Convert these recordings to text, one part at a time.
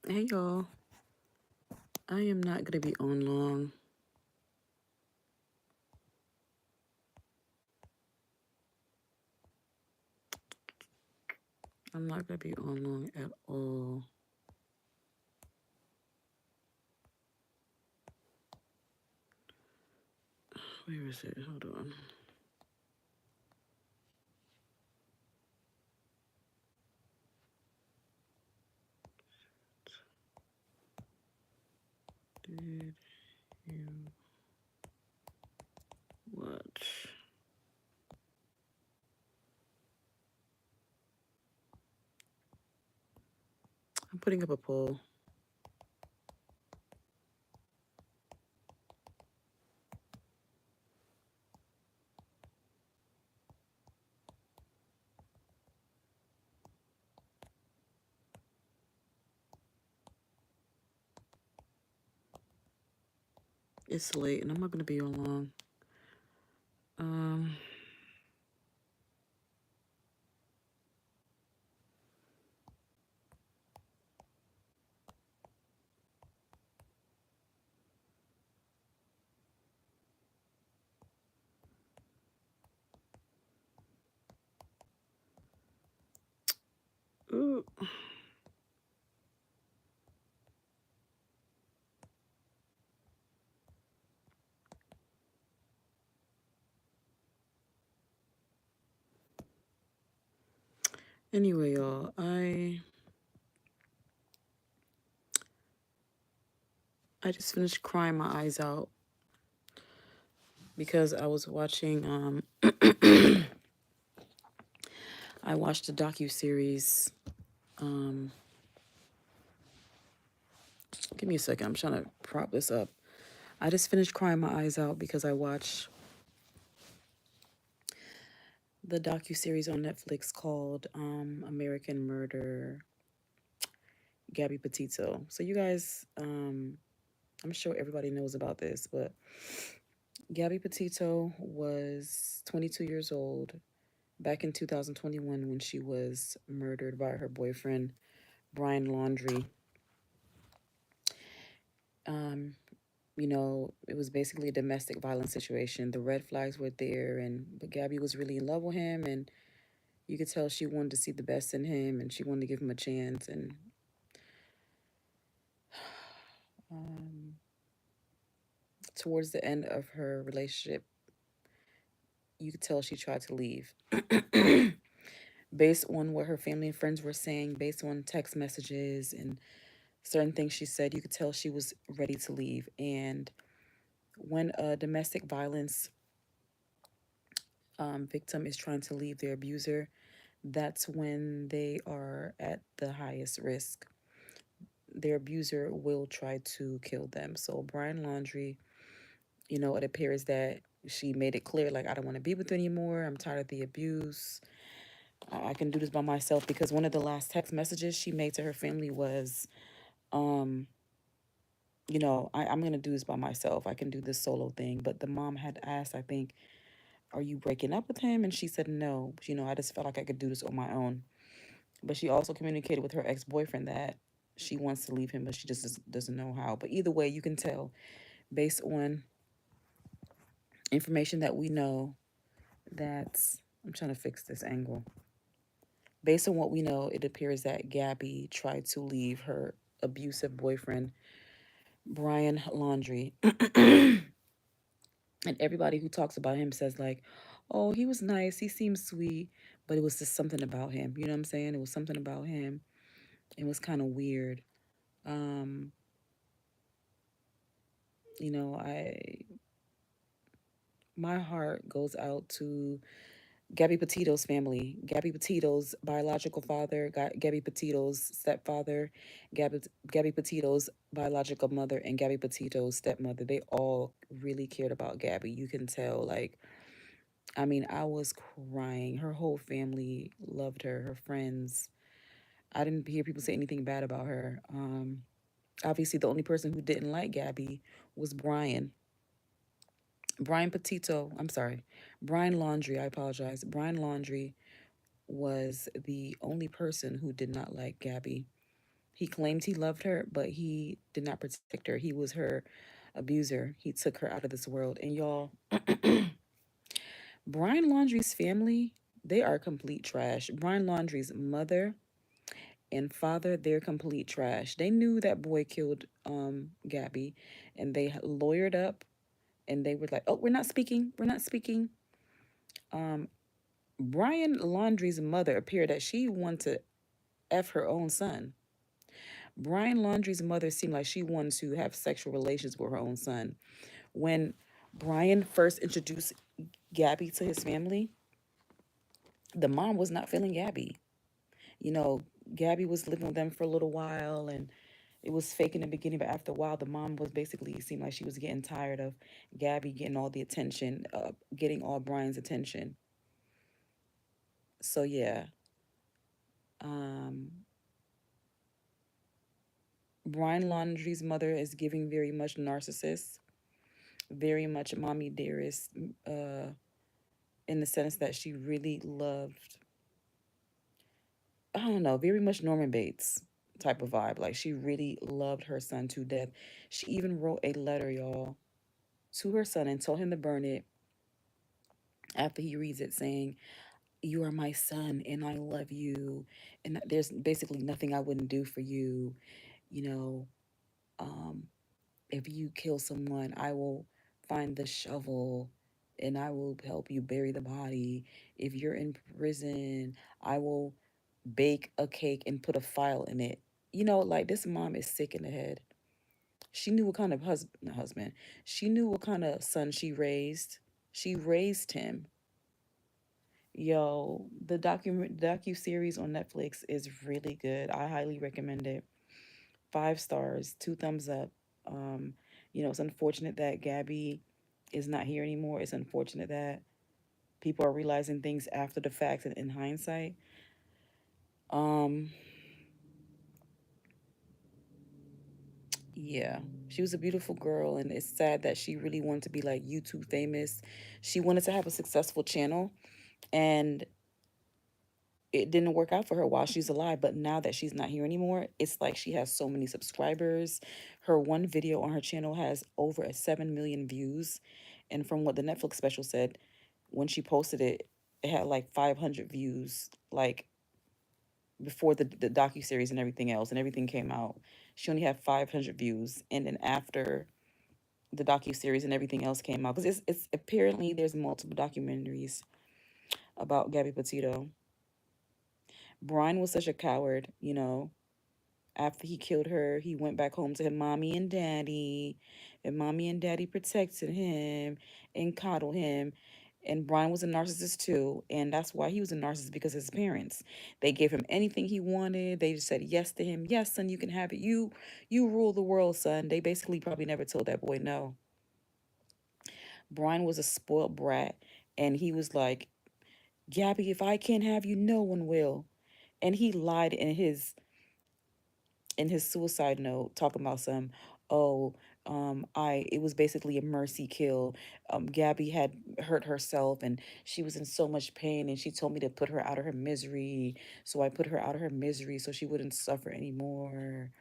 Hey y'all, I am not gonna be on long. I'm not gonna be on long at all. Where is it? Hold on. Did you watch? I'm putting up a poll. It's late and I'm not gonna be on long. Um, ooh. Anyway, y'all, I just finished crying my eyes out because I was watching I watched the docuseries. Um, Give me a second. I'm trying to prop this up. I just finished crying my eyes out because I watched the docuseries on Netflix called American Murder, Gabby Petito. So you guys, I'm sure everybody knows about this, but Gabby Petito was 22 years old back in 2021 when she was murdered by her boyfriend, Brian Laundrie. Um, it was basically a domestic violence situation. The red flags were there, but Gabby was really in love with him, and you could tell she wanted to see the best in him, and she wanted to give him a chance. And um, towards the end of her relationship, you could tell she tried to leave. Based on what her family and friends were saying, based on text messages and certain things she said, you could tell she was ready to leave. And when a domestic violence victim is trying to leave their abuser, that's when they are at the highest risk. Their abuser will try to kill them. So Brian Laundrie, it appears that she made it clear, like, I don't want to be with you anymore. I'm tired of the abuse. I can do this by myself, because one of the last text messages she made to her family was, um, I'm going to do this by myself. I can do this solo thing. But the mom had asked, I think, are you breaking up with him? And she said, no. I just felt like I could do this on my own. But she also communicated with her ex-boyfriend that she wants to leave him, but she just doesn't know how. But either way, you can tell based on information that we know that I'm trying to fix this angle. Based on what we know, it appears that Gabby tried to leave her abusive boyfriend, Brian Laundrie. And everybody who talks about him says, like, oh, he was nice, he seemed sweet, but it was just something about him. You know what I'm saying? It was something about him. It was kind of weird. Um, I my heart goes out to Gabby Petito's family, Gabby Petito's biological father, Gabby Petito's stepfather, Gabby, Gabby Petito's biological mother, and Gabby Petito's stepmother. They all really cared about Gabby. You can tell, like, I mean, I was crying. Her whole family loved her, her friends. I didn't hear people say anything bad about her. Obviously, the only person who didn't like Gabby was Brian. Brian Petito, I'm sorry, Brian Laundrie, I apologize. Brian Laundrie was the only person who did not like Gabby. He claimed he loved her, but he did not protect her. He was her abuser. He took her out of this world. And y'all, Brian Laundrie's family, they are complete trash. Brian Laundrie's mother and father, they're complete trash. They knew that boy killed Gabby, and they lawyered up, and they were like, "Oh, we're not speaking. We're not speaking." Um, Brian Laundrie's mother appeared that she wanted to f her own son. Brian Laundrie's mother seemed like she wanted to have sexual relations with her own son. When Brian first introduced Gabby to his family, the mom was not feeling Gabby. You know, Gabby was living with them for a little while, and it was fake in the beginning, but after a while, the mom was basically seemed like she was getting tired of Gabby getting all the attention, getting all Brian's attention. So yeah, um, Brian Laundrie's mother is giving very much narcissist, very much mommy dearest, uh, in the sense that she really loved, I don't know, very much Norman Bates type of vibe. Like she really loved her son to death. She even wrote a letter, y'all, to her son and told him to burn it after he reads it, saying, "You are my son and I love you. And there's basically nothing I wouldn't do for you. You know, um, if you kill someone, I will find the shovel and I will help you bury the body. If you're in prison, I will bake a cake and put a file in it." You know, like this mom is sick in the head. She knew what kind of husband. She knew what kind of son she raised. She raised him. Yo, the docu series on Netflix is really good. I highly recommend it. 5 stars, two thumbs up. Um, it's unfortunate that Gabby is not here anymore. It's unfortunate that people are realizing things after the fact and in hindsight. Um, yeah, she was a beautiful girl, and it's sad that she really wanted to be like YouTube famous. She wanted to have a successful channel, and it didn't work out for her while she's alive. But now that she's not here anymore, it's like she has so many subscribers. Her one video on her channel has over 7 million views. And from what the Netflix special said, when she posted it, it had like 500 views, like before the docu-series and everything came out. She only had 500 views. And then after the docu-series and everything else came out, because it's apparently there's multiple documentaries about Gabby Petito. Brian was such a coward, After he killed her, he went back home to his mommy and daddy, and mommy and daddy protected him and coddled him. And Brian was a narcissist too, and that's why he was a narcissist because his parents, they gave him anything he wanted. They just said yes to him. Yes, son, you can have it. You rule the world, son. They basically probably never told that boy no. Brian was a spoiled brat, and he was like, Gabby, if I can't have you, no one will. And he lied in his suicide note, talking about some, oh, I it was basically a mercy kill. Gabby had hurt herself and she was in so much pain, and she told me to put her out of her misery. So I put her out of her misery so she wouldn't suffer anymore.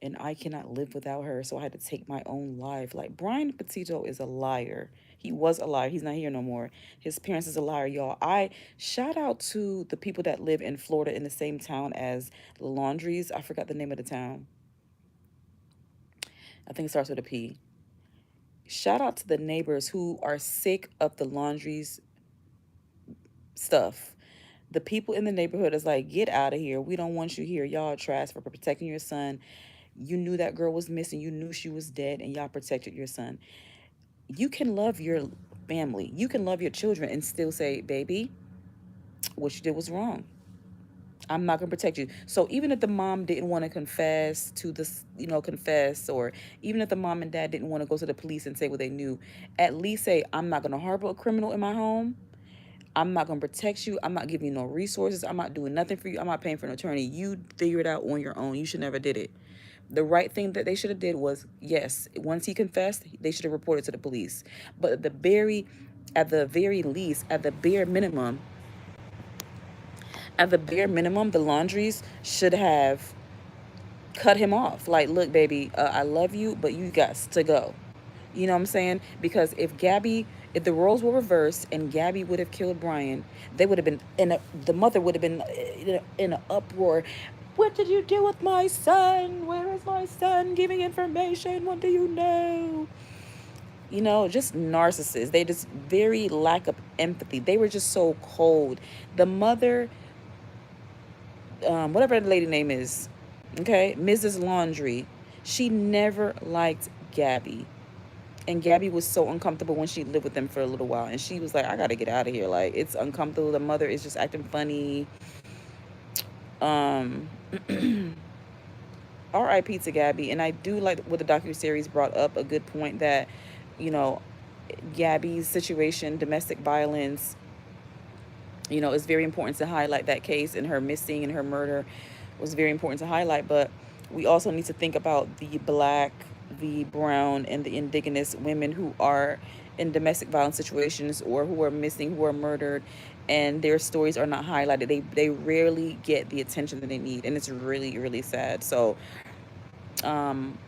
And I cannot live without her, so I had to take my own life. Like Brian Petito is a liar. He was a liar. He's not here no more. His parents is a liar, y'all. I shout out to the people that live in Florida in the same town as the Laundries. I forgot the name of the town. I think it starts with a P. Shout out to the neighbors who are sick of the Laundries stuff. The people in the neighborhood is like, get out of here. We don't want you here. Y'all are trash for protecting your son. You knew that girl was missing. You knew she was dead, and y'all protected your son. You can love your family. You can love your children and still say, baby, what you did was wrong. I'm not going to protect you. So even if the mom didn't want to confess to this, confess, or even if the mom and dad didn't want to go to the police and say what they knew, at least say, I'm not going to harbor a criminal in my home. I'm not going to protect you. I'm not giving you no resources. I'm not doing nothing for you. I'm not paying for an attorney. You figure it out on your own. You should never did it. The right thing that they should have did was, yes, once he confessed, they should have reported to the police. But at the very least, at the bare minimum, the Laundries should have. cut him off. Like, look, baby, I love you, but you got to go. You know what I'm saying? Because if the roles were reversed and Gabby would have killed Brian, they would have been the mother would have been in an uproar. What did you do with my son? Where is my son? Giving information. What do you know? Just narcissists. They just very lack of empathy. They were just so cold. The mother, whatever the lady name is, okay, Mrs. Laundry, she never liked Gabby. And Gabby was so uncomfortable when she lived with them for a little while. And she was like, I got to get out of here. Like, it's uncomfortable. The mother is just acting funny. Um, R.I.P. to Gabby. And I do like what the docuseries brought up, a good point that, you know, Gabby's situation, domestic violence, it's very important to highlight that case, and her missing and her murder was very important to highlight. But we also need to think about the black, the brown, and the indigenous women who are in domestic violence situations or who are missing, who are murdered, and their stories are not highlighted. They rarely get the attention that they need, and it's really, really sad. So um,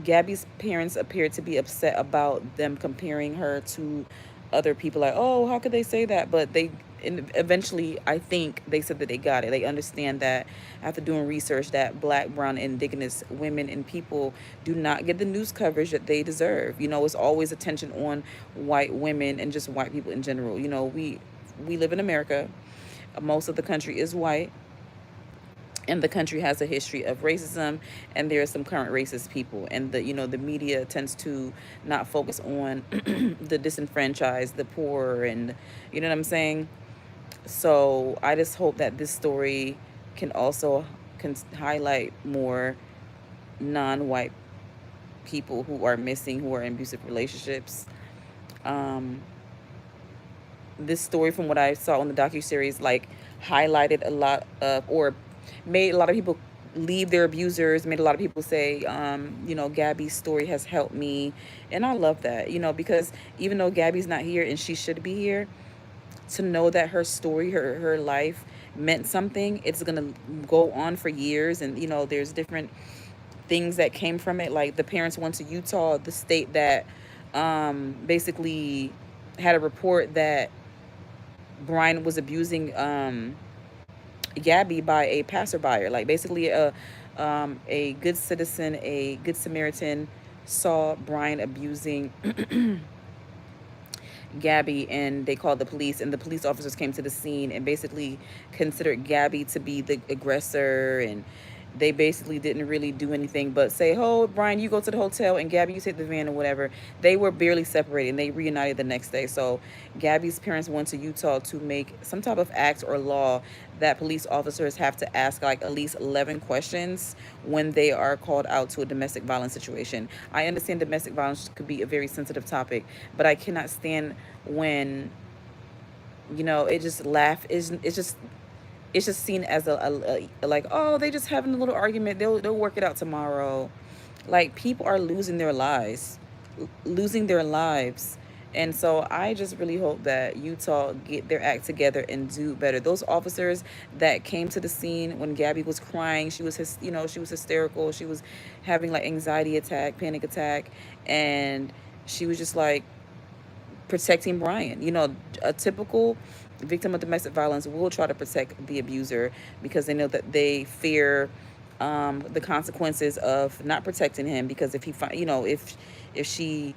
Gabby's parents appeared to be upset about them comparing her to other people. Like, oh, how could they say that? But eventually, I think they said that they got it. They understand that after doing research, that black, brown, indigenous women and people do not get the news coverage that they deserve. It's always attention on white women and just white people in general. We live in America. Most of the country is white, and the country has a history of racism, and there are some current racist people, and the media tends to not focus on the disenfranchised, the poor, and you know what I'm saying. So I just hope that this story can also highlight more non-white people who are missing, who are in abusive relationships. um, this story, from what I saw on the docuseries, like highlighted a lot of, or made a lot of people leave their abusers, made a lot of people say, Gabby's story has helped me. And I love that, because even though Gabby's not here and she should be here, to know that her story, her life meant something, it's gonna go on for years. And there's different things that came from it. Like, the parents went to Utah, the state that basically had a report that Brian was abusing Gabby by a passerby, like basically a good citizen, a good Samaritan, saw Brian abusing Gabby, and they called the police, and the police officers came to the scene and basically considered Gabby to be the aggressor. And they basically didn't really do anything but say, oh, Brian, you go to the hotel, and Gabby, you take the van or whatever. They were barely separated, and they reunited the next day. So Gabby's parents went to Utah to make some type of act or law that police officers have to ask like at least 11 questions when they are called out to a domestic violence situation. I understand domestic violence could be a very sensitive topic, but I cannot stand when it just it's just seen as like, oh, they just having a little argument, they'll work it out tomorrow. Like, people are losing their lives. And so I just really hope that Utah get their act together and do better. Those officers that came to the scene when Gabby was crying, she was hysterical, she was having like anxiety attack, panic attack, and she was just like protecting Brian. A typical victim of domestic violence will try to protect the abuser because they know that they fear the consequences of not protecting him. Because if he, if she,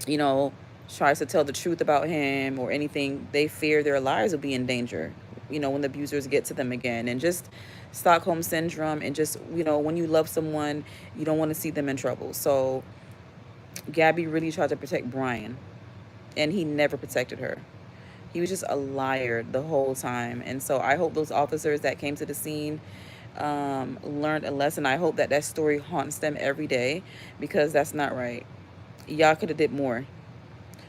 you know, tries to tell the truth about him or anything, they fear their lives will be in danger. When the abusers get to them again, and just Stockholm syndrome, and just when you love someone, you don't want to see them in trouble. So Gabby really tried to protect Brian, and he never protected her. He was just a liar the whole time. And so I hope those officers that came to the scene learned a lesson. I hope that that story haunts them every day, because that's not right. Y'all could have did more.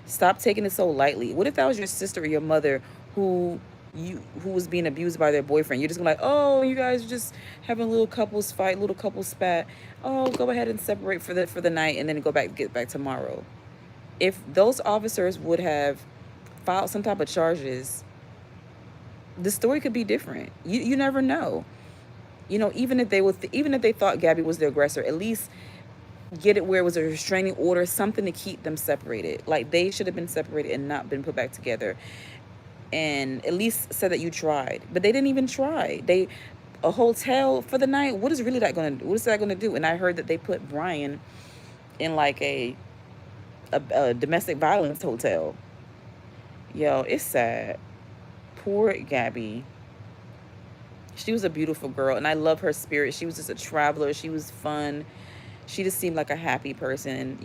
Stop taking it so lightly. What if that was your sister or your mother who was being abused by their boyfriend? You're just gonna like, oh, you guys are just having a little couples fight, little couples spat. Oh, go ahead and separate for the night, and then get back tomorrow. If those officers would have filed some type of charges, the story could be different. You never know. Even if they would, even if they thought Gabby was the aggressor, at least get it where it was a restraining order, something to keep them separated. Like they should have been separated and not been put back together. And at least said that you tried, but they didn't even try. They a hotel for the night. What is really that gonna do? What is that gonna do? And I heard that they put Brian in like a domestic violence hotel. Yo, it's sad. Poor Gabby. She was a beautiful girl, and I love her spirit. She was just a traveler. She was fun. She just seemed like a happy person.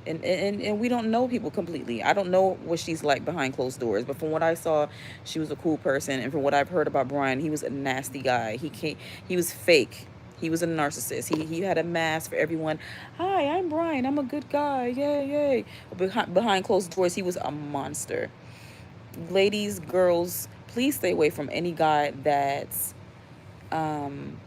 And we don't know people completely. I don't know what she's like behind closed doors, but from what I saw, she was a cool person. And from what I've heard about Brian, he was a nasty guy. He was fake. He was a narcissist. He had a mask for everyone. Hi, I'm Brian. I'm a good guy. Yay, yay. Behind closed doors, he was a monster. Ladies, girls, please stay away from any guy that's um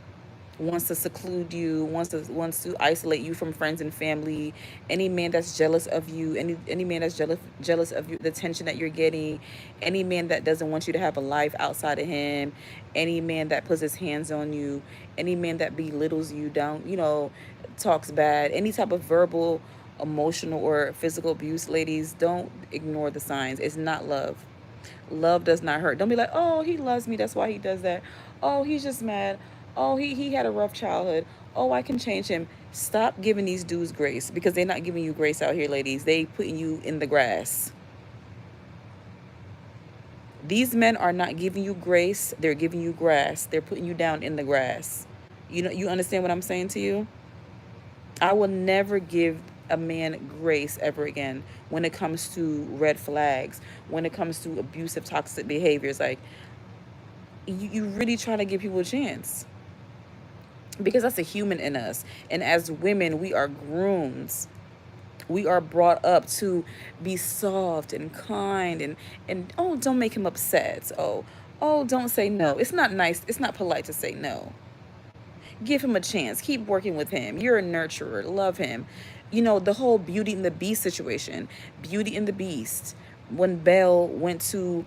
wants to seclude you, wants to isolate you from friends and family. Any man that's jealous of you, any man that's jealous of you, the attention that you're getting, any man that doesn't want you to have a life outside of him, any man that puts his hands on you, any man that belittles you down, talks bad, any type of verbal, emotional, or physical abuse, ladies, don't ignore the signs. It's not love. Love does not hurt. Don't be like, oh, he loves me, that's why he does that. Oh, he's just mad. Oh, he had a rough childhood. Oh, I can change him. Stop giving these dudes grace, because they're not giving you grace out here, ladies. They putting you in the grass. These men are not giving you grace. They're giving you grass. They're putting you down in the grass. You understand what I'm saying to you? I will never give a man grace ever again when it comes to red flags, when it comes to abusive, toxic behaviors. Like, you really try to give people a chance, because that's a human in us. And as women, we are groomed. We are brought up to be soft and kind, and oh, don't make him upset. Oh, don't say no. It's not nice. It's not polite to say no. Give him a chance. Keep working with him. You're a nurturer. Love him. The whole Beauty and the Beast situation. Beauty and the Beast. When Belle went to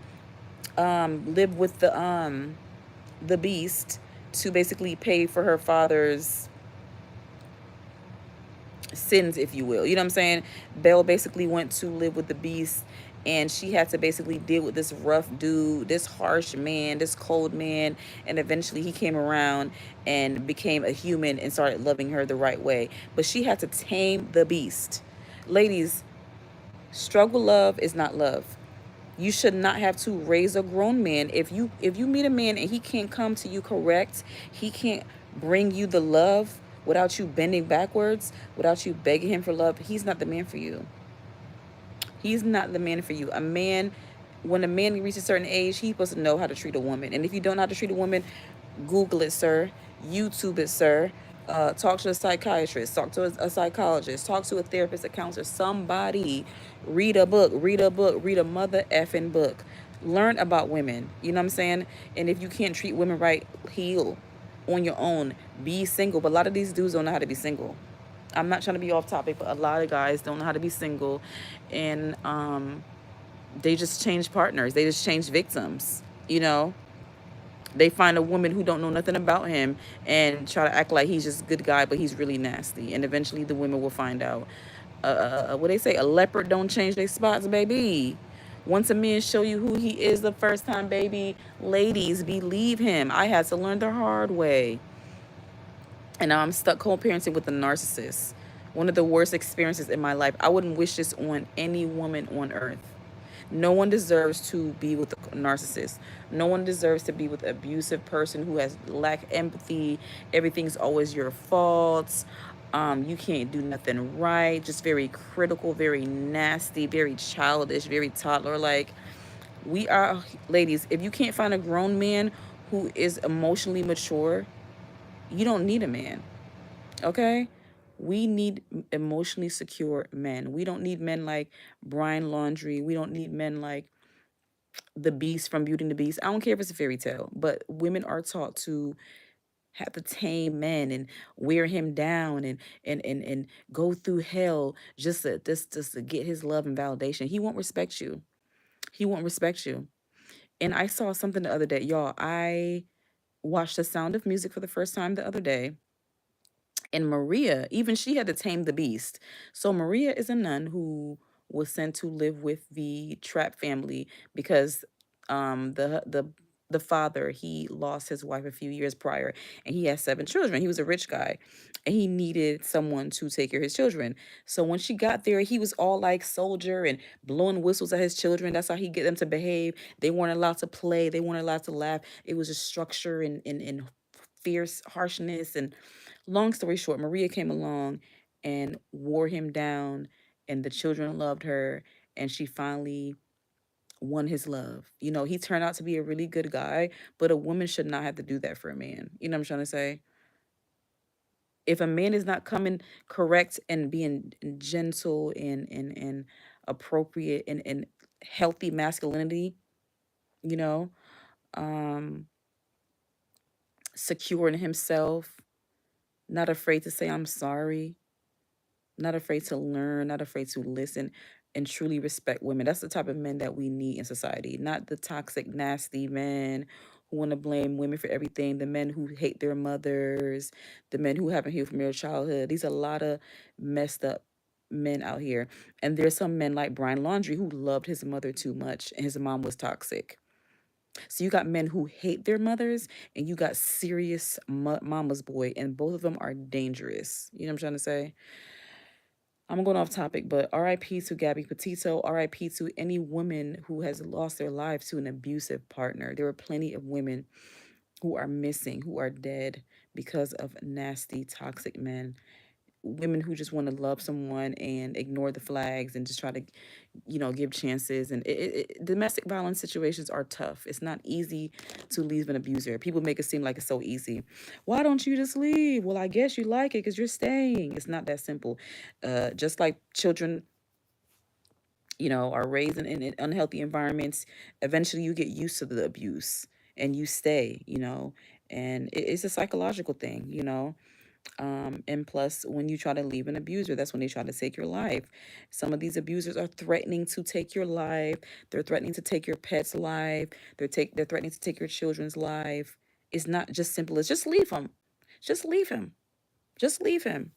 live with the Beast to basically pay for her father's sins, if you will. You know what I'm saying? Belle basically went to live with the Beast, and she had to basically deal with this rough dude, this harsh man, this cold man, and eventually he came around and became a human and started loving her the right way. But she had to tame the Beast. Ladies, struggle love is not love. You should not have to raise a grown man. If you meet a man and he can't come to you correct, he can't bring you the love without you bending backwards, without you begging him for love, he's not the man for you. He's not the man for you. When a man reaches a certain age, he's supposed to know how to treat a woman. And if you don't know how to treat a woman, Google it, sir. YouTube it, sir. Talk to a psychiatrist. Talk to a psychologist. Talk to a therapist, a counselor. Somebody. Read a book. Read a book. Read a mother effing book. Learn about women. You know what I'm saying? And if you can't treat women right, heal on your own. Be single. But a lot of these dudes don't know how to be single. I'm not trying to be off topic, but a lot of guys don't know how to be single, and they just change partners. They just change victims. They find a woman who don't know nothing about him and try to act like he's just a good guy, but he's really nasty. And eventually, the women will find out. What they say, a leopard don't change their spots, baby. Once a man show you who he is the first time, baby, ladies, believe him. I had to learn the hard way. And now I'm stuck co-parenting with a narcissist. One of the worst experiences in my life. I wouldn't wish this on any woman on earth. No one deserves to be with a narcissist. No one deserves to be with an abusive person who has lack empathy. Everything's always your fault. You can't do nothing right. Just very critical, very nasty, very childish, very toddler like. We are, ladies, if you can't find a grown man who is emotionally mature, you don't need a man. Okay? We need emotionally secure men. We don't need men like Brian Laundrie. We don't need men like the Beast from Beauty and the Beast. I don't care if it's a fairy tale, but women are taught to have to tame men and wear him down and go through hell just to get his love and validation. He won't respect you. He won't respect you. And I saw something the other day, y'all. I Watched The Sound of Music for the first time the other day, and Maria, even she had to tame the beast. So Maria is a nun who was sent to live with the Trap family because the father, he lost his wife a few years prior, and he had 7 children. He was a rich guy, and he needed someone to take care of his children. So when she got there, he was all like soldier and blowing whistles at his children. That's how he get them to behave. They weren't allowed to play. They weren't allowed to laugh. It was just structure and fierce harshness. And long story short, Maria came along and wore him down, and the children loved her, and she finally won his love. You know, he turned out to be a really good guy, but a woman should not have to do that for a man. You know what I'm trying to say? If a man is not coming correct and being gentle and appropriate and healthy masculinity, you know, um, secure in himself, not afraid to say I'm sorry, not afraid to learn, not afraid to listen, and truly respect women. That's the type of men that we need in society, not the toxic, nasty men who want to blame women for everything, the men who hate their mothers, the men who haven't healed from their childhood. These are a lot of messed up men out here. And there's some men like Brian Laundrie who loved his mother too much and his mom was toxic. So you got men who hate their mothers and you got serious mama's boy, and both of them are dangerous. You know what I'm trying to say? I'm going off topic, but RIP to Gabby Petito, RIP to any woman who has lost their lives to an abusive partner. There are plenty of women who are missing, who are dead because of nasty, toxic men. Women who just want to love someone and ignore the flags and just try to, give chances. And domestic violence situations are tough. It's not easy to leave an abuser. People make it seem like it's so easy. Why don't you just leave? Well, I guess you like it because you're staying. It's not that simple. Just like children, are raised in unhealthy environments, eventually you get used to the abuse and you stay, and it's a psychological thing, and plus, when you try to leave an abuser, that's when they try to take your life. Some of these abusers are threatening to take your life. They're threatening to take your pet's life. They're threatening to take your children's life. It's not just simple as just leave him. Just leave him. Just leave him.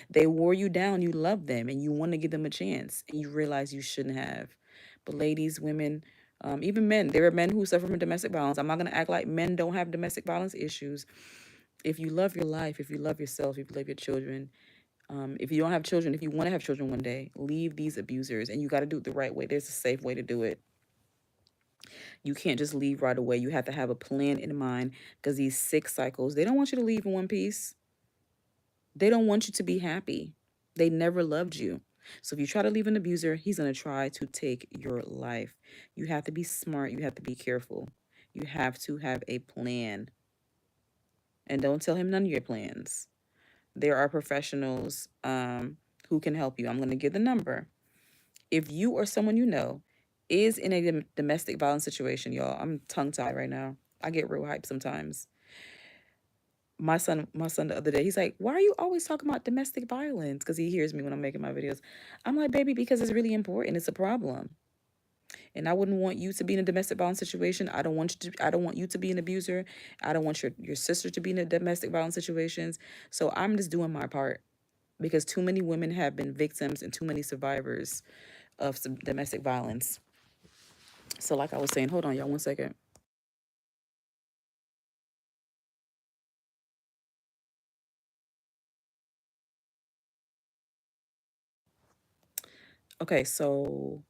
They wore you down. You love them and you want to give them a chance, and you realize you shouldn't have. But ladies, women, even men, there are men who suffer from domestic violence. I'm not going to act like men don't have domestic violence issues. If you love your life, if you love yourself, if you love your children, if you don't have children, if you want to have children one day, leave these abusers, and you got to do it the right way. There's a safe way to do it. You can't just leave right away. You have to have a plan in mind, because these sick cycles, they don't want you to leave in one piece. They don't want you to be happy. They never loved you. So if you try to leave an abuser, he's going to try to take your life. You have to be smart. You have to be careful. You have to have a plan. And don't tell him none of your plans. There are professionals who can help you. I'm going to give the number. If you or someone you know is in a domestic violence situation, y'all, I'm tongue tied right now. I get real hype sometimes. My son the other day, he's like, why are you always talking about domestic violence? Because he hears me when I'm making my videos. I'm like, baby, because it's really important. It's a problem. And I wouldn't want you to be in a domestic violence situation. I don't want you to be an abuser. I don't want your sister to be in a domestic violence situations. So I'm just doing my part, because too many women have been victims and too many survivors of some domestic violence. So like I was saying, hold on, y'all, one second. Okay, so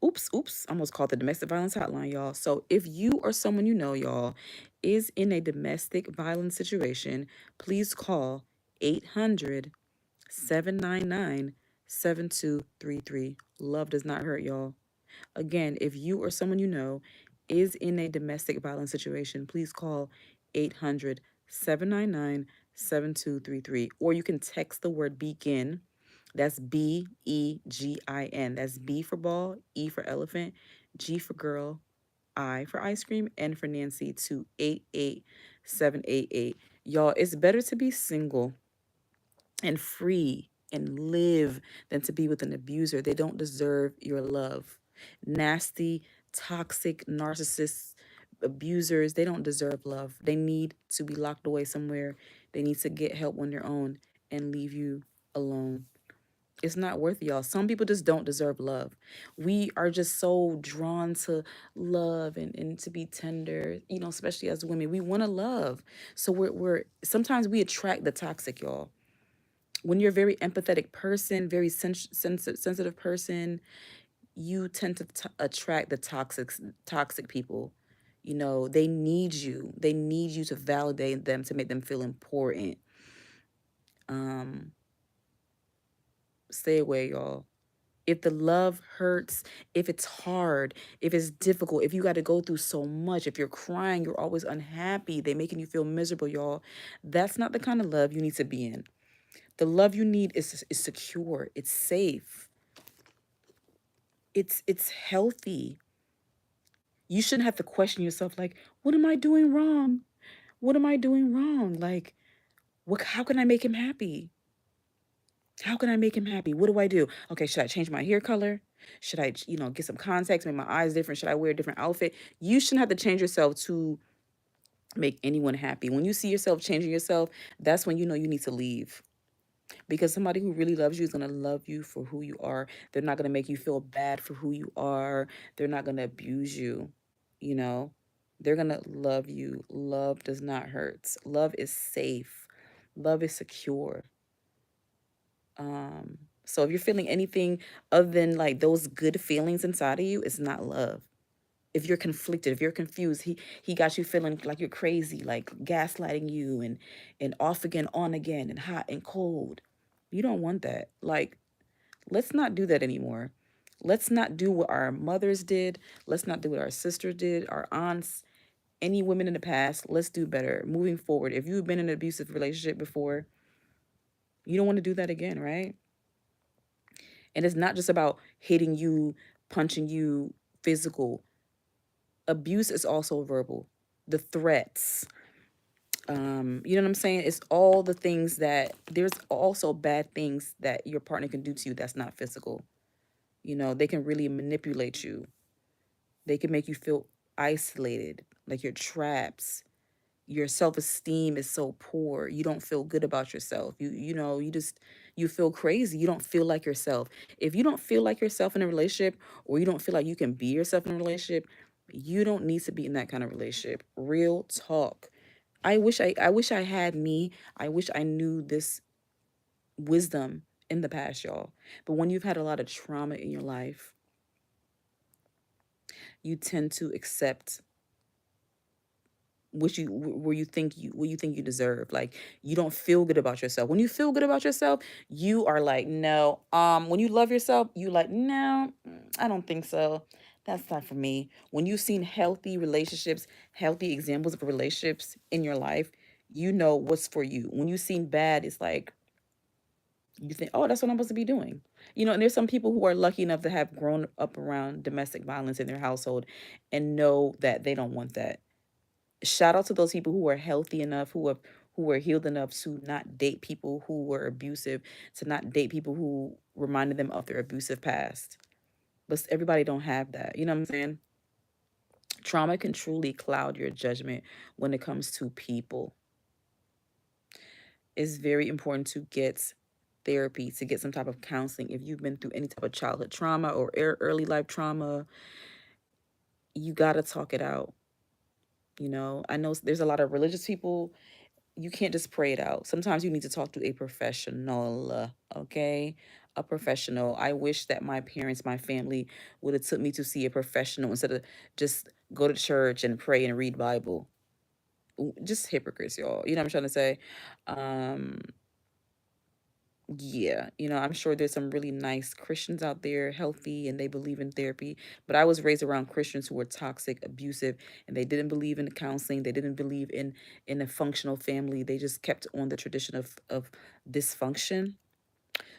oops, almost called the domestic violence hotline, y'all. So if you or someone you know, y'all, is in a domestic violence situation, please call 800 799 7233. Love does not hurt, y'all. Again, if you or someone you know is in a domestic violence situation, please call 800 799 7233. Or you can text the word begin. That's BEGIN. That's B for ball, E for elephant, G for girl, I for ice cream, N for Nancy, to 88788. Y'all, it's better to be single and free and live than to be with an abuser. They don't deserve your love. Nasty, toxic, narcissists, Abusers, they don't deserve love. They need to be locked away somewhere. They need to get help on their own and leave you alone. It's not worth it, y'all. Some people just don't deserve love. We are just so drawn to love and to be tender, especially as women. We want to love. So we're sometimes we attract the toxic, y'all. When you're a very empathetic person, very sensitive person, you tend to attract the toxic people. They need you. They need you to validate them, to make them feel important. Um, Stay away, y'all. If the love hurts, if it's hard, if it's difficult, if you got to go through so much, if you're crying, you're always unhappy, they making you feel miserable, y'all. That's not the kind of love you need to be in. The love you need is secure. It's safe. It's healthy. You shouldn't have to question yourself like, what am I doing wrong? What am I doing wrong? Like, how can I make him happy? How can I make him happy? What do I do? Okay, should I change my hair color? Should I, get some contacts, make my eyes different? Should I wear a different outfit? You shouldn't have to change yourself to make anyone happy. When you see yourself changing yourself, that's when you know you need to leave. Because somebody who really loves you is going to love you for who you are. They're not going to make you feel bad for who you are. They're not going to abuse you, you know? They're going to love you. Love does not hurt. Love is safe. Love is secure. Um, so if you're feeling anything other than like those good feelings inside of you, it's not love. If you're conflicted, if you're confused, he got you feeling like you're crazy, like gaslighting you and off again, on again, and hot and cold. You don't want that. Like, let's not do that anymore. Let's not do what our mothers did. Let's not do what our sisters did, our aunts, any women in the past. Let's do better moving forward. If you've been in an abusive relationship before, you don't want to do that again, right? And it's not just about hitting you, punching you, physical. Abuse is also verbal. The threats. You know what I'm saying? It's all the things that there's also bad things that your partner can do to you that's not physical. They can really manipulate you. They can make you feel isolated, like you're trapped. Your self-esteem is so poor. You don't feel good about yourself. You feel crazy. You don't feel like yourself. If you don't feel like yourself in a relationship, or you don't feel like you can be yourself in a relationship, you don't need to be in that kind of relationship. Real talk. I wish I had me. I wish I knew this wisdom in the past, y'all. But when you've had a lot of trauma in your life, you tend to accept what you think you deserve. Like, you don't feel good about yourself. When you feel good about yourself, you are like, no. When you love yourself, you like, no, I don't think so. That's not for me. When you've seen healthy relationships, healthy examples of relationships in your life, you know what's for you. When you've seen bad, it's like you think, oh, that's what I'm supposed to be doing. And there's some people who are lucky enough to have grown up around domestic violence in their household and know that they don't want that. Shout out to those people who are healthy enough, who are healed enough to not date people who were abusive, to not date people who reminded them of their abusive past. But everybody don't have that. You know what I'm saying? Trauma can truly cloud your judgment when it comes to people. It's very important to get therapy, to get some type of counseling. If you've been through any type of childhood trauma or early life trauma, you got to talk it out. I know there's a lot of religious people. You can't just pray it out. Sometimes you need to talk to a professional, okay? A professional. I wish that my parents, my family would have took me to see a professional instead of just go to church and pray and read Bible. Just hypocrites, y'all. You know what I'm trying to say? Um, yeah, I'm sure there's some really nice Christians out there, healthy, and they believe in therapy. But I was raised around Christians who were toxic, abusive, and they didn't believe in the counseling. They didn't believe in a functional family. They just kept on the tradition of dysfunction.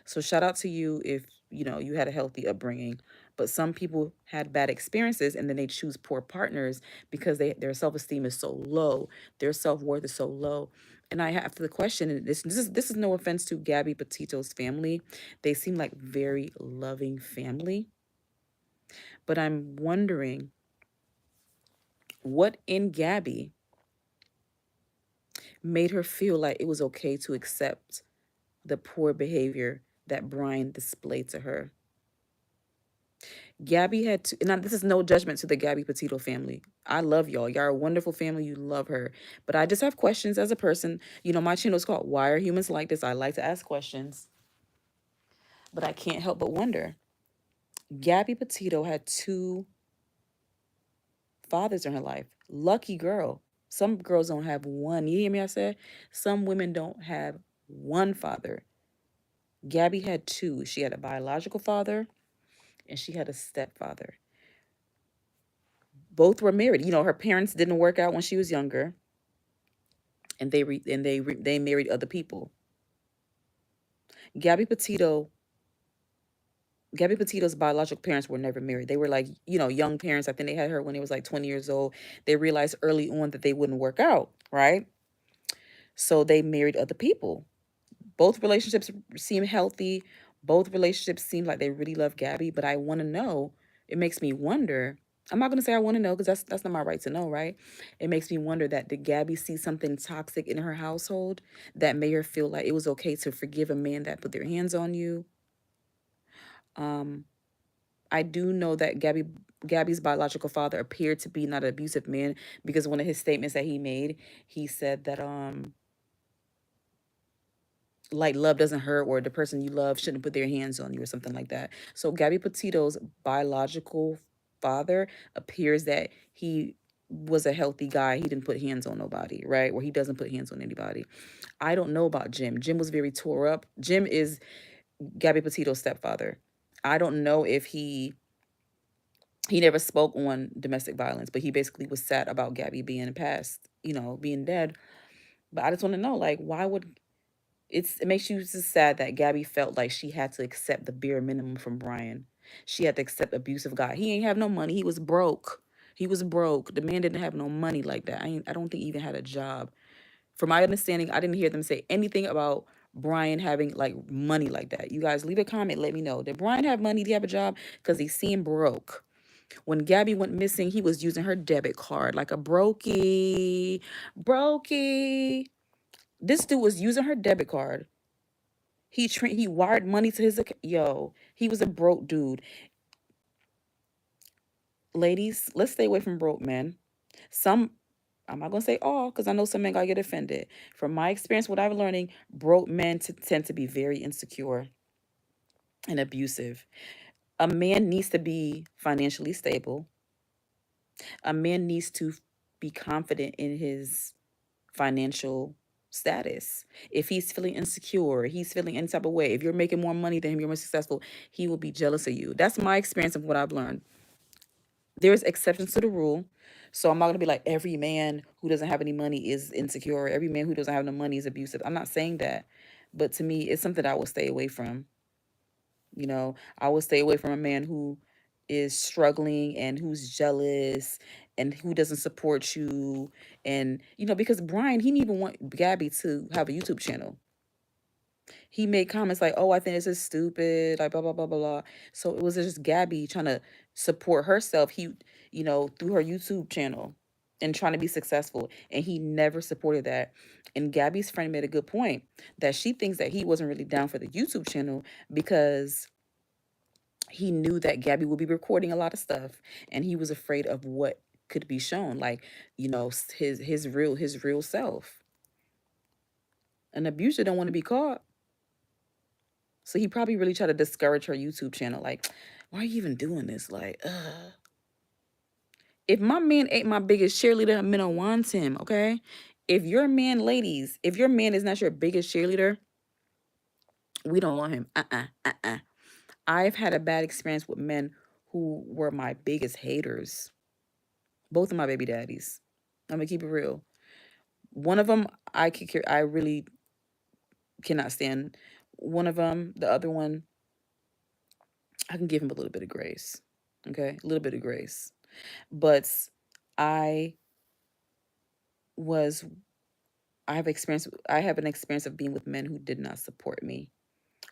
So shout out to you if you had a healthy upbringing. But some people had bad experiences and then they choose poor partners because their self-esteem is so low, their self-worth is so low. And I have the question, and this is no offense to Gabby Petito's family. They seem like very loving family. But I'm wondering, What in Gabby made her feel like it was okay to accept the poor behavior that Brian displayed to her? Gabby had to, and this is no judgment to the Gabby Petito family. I love y'all. Y'all are a wonderful family. You love her. But I just have questions as a person. You know, my channel is called Why Are Humans Like This? I like to ask questions, but I can't help but wonder. Gabby Petito had two fathers in her life. Lucky girl. Some girls don't have one. You hear me? I said some women don't have one father. Gabby had two. She had a biological father and she had a stepfather. Both were married. You know, her parents didn't work out when she was younger, and they married other people. Gabby Petito Gabby Petito's biological parents were never married. They were like, you know, young parents. I think they had her when they was like 20 years old. They realized early on that they wouldn't work out, right? So they married other people. Both relationships seem healthy. Both relationships seem like they really love Gabby, but I want to know. It makes me wonder. I'm not going to say I want to know because that's not my right to know, right? It makes me wonder that did Gabby see something toxic in her household that made her feel like it was okay to forgive a man that put their hands on you? Um, I do know that Gabby's biological father appeared to be not an abusive man because one of his statements that he made, he said that like love doesn't hurt or the person you love shouldn't put their hands on you or something like that. So Gabby Petito's biological father appears that he was a healthy guy. He didn't put hands on nobody, right? Or he doesn't put hands on anybody. I don't know about Jim. Jim was very tore up. Jim is Gabby Petito's stepfather. I don't know if he never spoke on domestic violence, but he basically was sad about Gabby being past, you know, being dead. But I just want to know, like, why would it makes you just sad that Gabby felt like she had to accept the bare minimum from Brian. She had to accept abusive guy. He ain't have no money. He was broke. He was broke. The man didn't have no money like that. I don't think he even had a job. From my understanding, I didn't hear them say anything about Brian having like money like that. You guys leave a comment, let me know. Did Brian have money? Did he have a job? Because he seemed broke. When Gabby went missing, he was using her debit card like a brokey. Brokey. This dude was using her debit card. He wired money to his account. Yo, he was a broke dude. Ladies, let's stay away from broke men. Some, I'm not gonna say all, because I know some men gotta get offended. From my experience, what I'm learning, broke men tend to be very insecure and abusive. A man needs to be financially stable. A man needs to be confident in his financial status. If he's feeling insecure, he's feeling any type of way, if you're making more money than him, you're more successful, he will be jealous of you. That's my experience of what I've learned. There's exceptions to the rule. So I'm not gonna be like every man who doesn't have any money is insecure. Every man who doesn't have no money is abusive. I'm not saying that. But to me, it's something that I will stay away from. You know, I will stay away from a man who is struggling and who's jealous and who doesn't support you. And, you know, because Brian, he didn't even want Gabby to have a YouTube channel. He made comments like, oh, I think this is stupid, like blah, blah, blah, blah, blah. So it was just Gabby trying to support herself, you know, through her YouTube channel and trying to be successful. And he never supported that. And Gabby's friend made a good point that she thinks that he wasn't really down for the YouTube channel because he knew that Gabby would be recording a lot of stuff and he was afraid of what could be shown, like, you know, his real self. An abuser don't want to be caught. So he probably really tried to discourage her YouTube channel. Like, why are you even doing this? Like, if my man ain't my biggest cheerleader, men don't want him, okay? If your man, ladies, if your man is not your biggest cheerleader, we don't want him. I've had a bad experience with men who were my biggest haters. Both of my baby daddies. I'm gonna keep it real. One of them, I really cannot stand. One of them, the other one, I can give him a little bit of grace. Okay, a little bit of grace. But I was I have an experience of being with men who did not support me,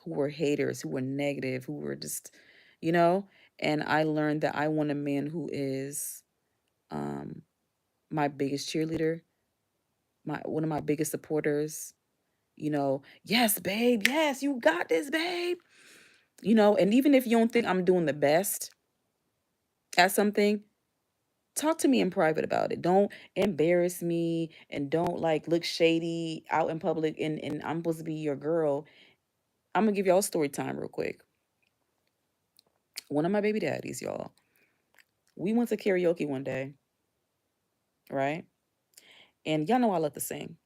who were haters, who were negative, who were just, you know, and I learned that I want a man who is um my biggest cheerleader, my one of my biggest supporters. Yes, babe, yes, you got this, babe. And even if you don't think I'm doing the best at something, talk to me in private about it. Don't embarrass me and don't like look shady out in public and I'm supposed to be your girl. I'm gonna give y'all a story time real quick. One of my baby daddies, y'all. We went to karaoke one day, right? And y'all know I love to sing.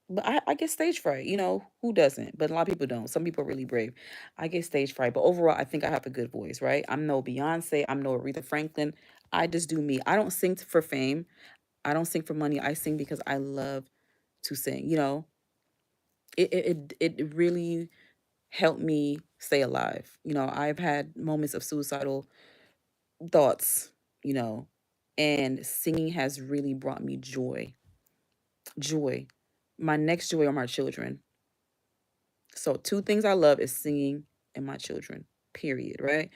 But I get stage fright. Who doesn't? But a lot of people don't. Some people are really brave. I get stage fright. But overall, I think I have a good voice, right? I'm no Beyonce. I'm no Aretha Franklin. I just do me. I don't sing for fame. I don't sing for money. I sing because I love to sing. It really helped me stay alive. I've had moments of suicidal thoughts, you know, and singing has really brought me joy. Joy. My next joy are my children. So two things I love is singing and my children. Period, right?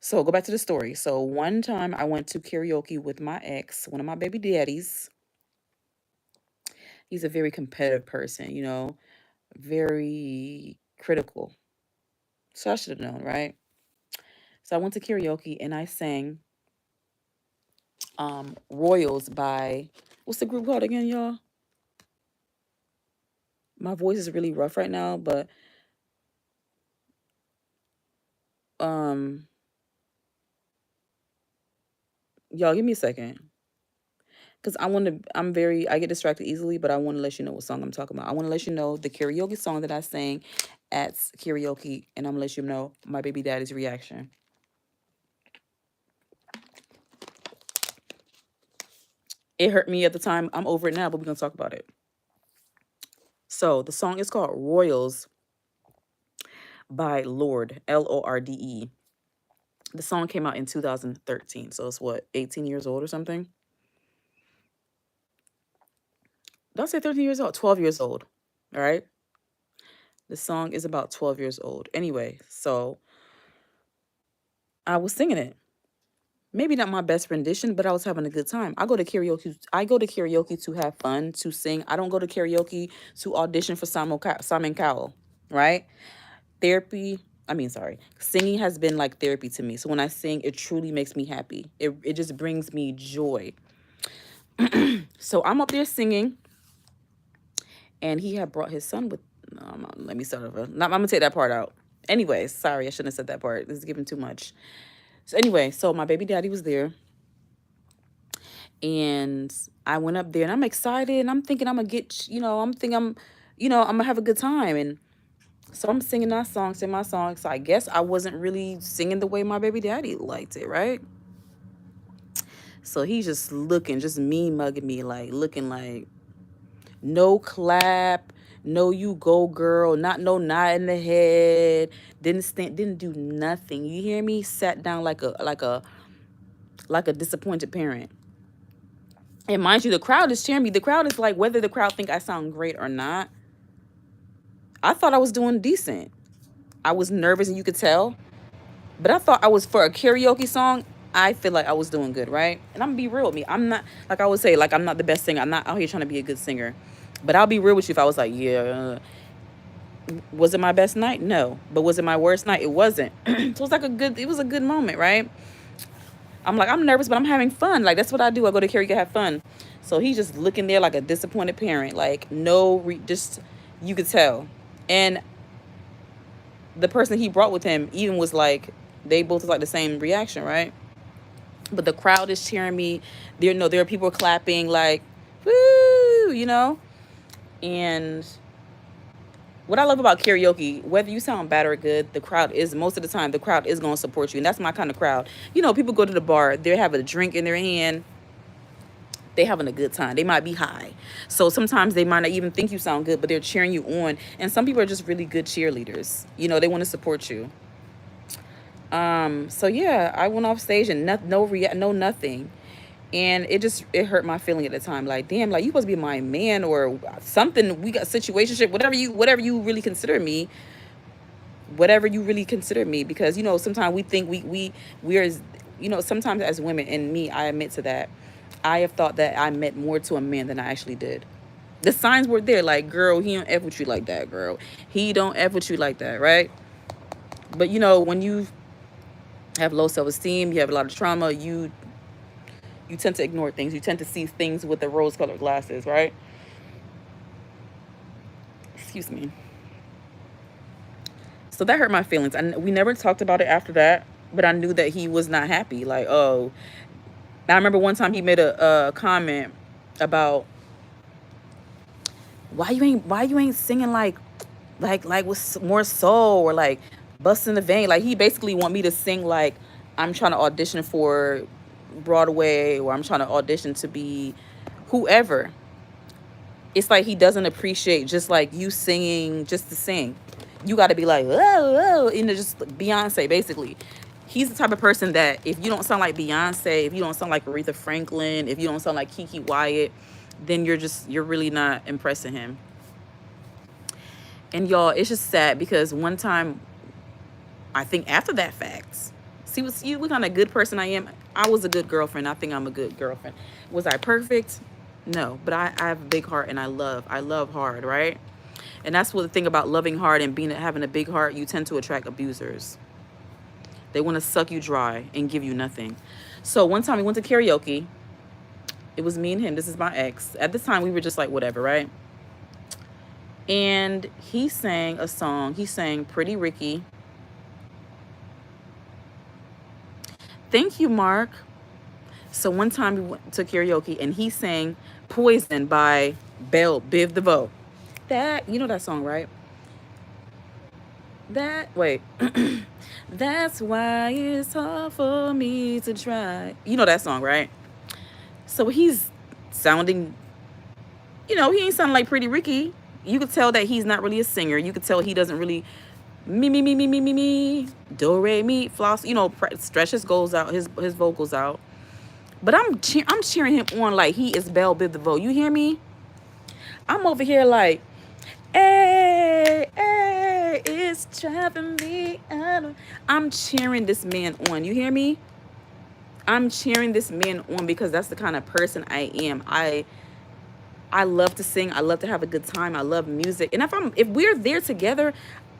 So go back to the story. So one time I went to karaoke with my ex, one of my baby daddies. He's a very competitive person, very critical. So I should have known, right? So I went to karaoke and I sang Royals by what's the group called again, y'all? My voice is really rough right now, but um y'all give me a second. Because I get distracted easily, but I want to let you know what song I'm talking about. I want to let you know the karaoke song that I sang at karaoke, and I'm going to let you know my baby daddy's reaction. It hurt me at the time. I'm over it now, but we're going to talk about it. So the song is called Royals by Lorde, Lorde. The song came out in 2013, so it's what, 18 years old or something? Did I say 13 years old? 12 years old, all right? The song is about 12 years old. Anyway, so I was singing it. Maybe not my best rendition, but I was having a good time. I go to karaoke. I go to karaoke to have fun, to sing. I don't go to karaoke to audition for Simon Cowell, right? Therapy. I mean, sorry. Singing has been like therapy to me. So when I sing, it truly makes me happy. It just brings me joy. So I'm up there singing, and he had brought his son with. Let me start over. I'm gonna take that part out. Anyway, sorry, I shouldn't have said that part. This is giving too much. So anyway, so my baby daddy was there. And I went up there and I'm excited and I'm thinking I'm gonna get, I'm gonna have a good time. And so I'm singing my song. So I guess I wasn't really singing the way my baby daddy liked it, right? So he's just looking, just me mugging me, like looking like no clap, no you go girl, not no nod in the head, didn't do nothing. You hear me? Sat down like a disappointed parent. And mind you, the crowd is cheering me. The crowd is like, whether the crowd think I sound great or not, I thought I was doing decent. I was nervous and you could tell. But I thought I was, for a karaoke song, I feel like I was doing good, right? And I'm gonna be real with me. I'm not, like I would say, like I'm not the best singer. I'm not out here trying to be a good singer. But I'll be real with you if I was like, yeah, was it my best night? No. But was it my worst night? It wasn't. So it was it was a good moment, right? I'm like, I'm nervous, but I'm having fun. Like, that's what I do. I go to karaoke to have fun. So he's just looking there like a disappointed parent. Like, just, you could tell. And the person he brought with him even was like, they both was like the same reaction, right? But the crowd is cheering me. There are people clapping, like, woo, And what I love about karaoke, whether you sound bad or good, most of the time, the crowd is going to support you. And that's my kind of crowd. People go to the bar, they have a drink in their hand, they having a good time. They might be high. So sometimes they might not even think you sound good, but they're cheering you on. And some people are just really good cheerleaders. They want to support you. So yeah, I went off stage and no nothing. And it hurt my feeling at the time. Like, damn, like you supposed to be my man or something. We got situationship, whatever you really consider me, because sometimes we think we're sometimes as women, and me, I admit to that, I have thought that I meant more to a man than I actually did. The signs were there, like, girl, he don't F with you like that, girl. He don't F with you like that, right? But when you have low self-esteem, you have a lot of trauma, you tend to ignore things. You tend to see things with the rose-colored glasses, right? Excuse me. So that hurt my feelings. And we never talked about it after that, but I knew that he was not happy. Like, oh, I remember one time he made a comment about why you ain't singing like with more soul, or like busting the vein. Like, he basically want me to sing like I'm trying to audition for Broadway, or I'm trying to audition to be whoever. It's like he doesn't appreciate just like you singing just to sing. You got to be like, oh, just Beyonce, basically. He's the type of person that if you don't sound like Beyonce, if you don't sound like Aretha Franklin, if you don't sound like Kiki Wyatt, then you're really not impressing him. And y'all, it's just sad because one time, I think after that fact, see what kind of good person I am. I was a good girlfriend. I think I'm a good girlfriend. Was I perfect? No, but I have a big heart, and I love hard, right? And that's what the thing about loving hard and having a big heart, you tend to attract abusers. They want to suck you dry and give you nothing. So one time we went to karaoke. It was me and him. This is my ex. At this time, we were just like, whatever, right? And he sang a song. He sang Pretty Ricky. Thank you, Mark. So one time we went to karaoke and he sang Poison by Belle Biv DeVoe. You know that song, right? Wait. That's why it's hard for me to try. You know that song, right? So he's sounding, he ain't sounding like Pretty Ricky. You could tell that he's not really a singer. You could tell he doesn't really me, do re mi floss. Stretch his goals out, his vocals out. But I'm cheering him on like he is Belle Biv DeVoe. You hear me? I'm over here like, hey, hey, it's driving me out. I'm cheering this man on. You hear me? I'm cheering this man on because that's the kind of person I am. I love to sing. I love to have a good time. I love music. And if we're there together,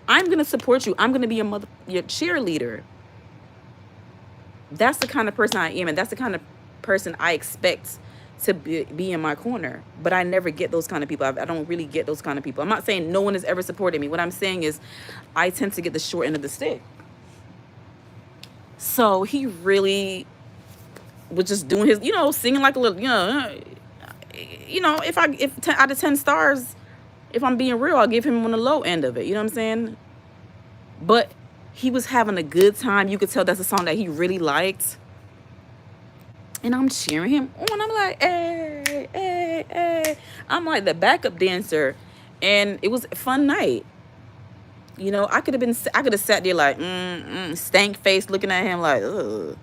I'm gonna support you. I'm gonna be your cheerleader. That's the kind of person I am, and that's the kind of person I expect to be in my corner. But I never get those kind of people. I don't really get those kind of people. I'm not saying no one has ever supported me. What I'm saying is I tend to get the short end of the stick. So he really was just doing his, singing like a little, if 10 out of 10 stars, if I'm being real, I'll give him on the low end of it. You know what I'm saying? But he was having a good time. You could tell that's a song that he really liked. And I'm cheering him on. I'm like, hey, hey, hey. I'm like the backup dancer. And it was a fun night. I could have sat there like, stank face looking at him like, ugh.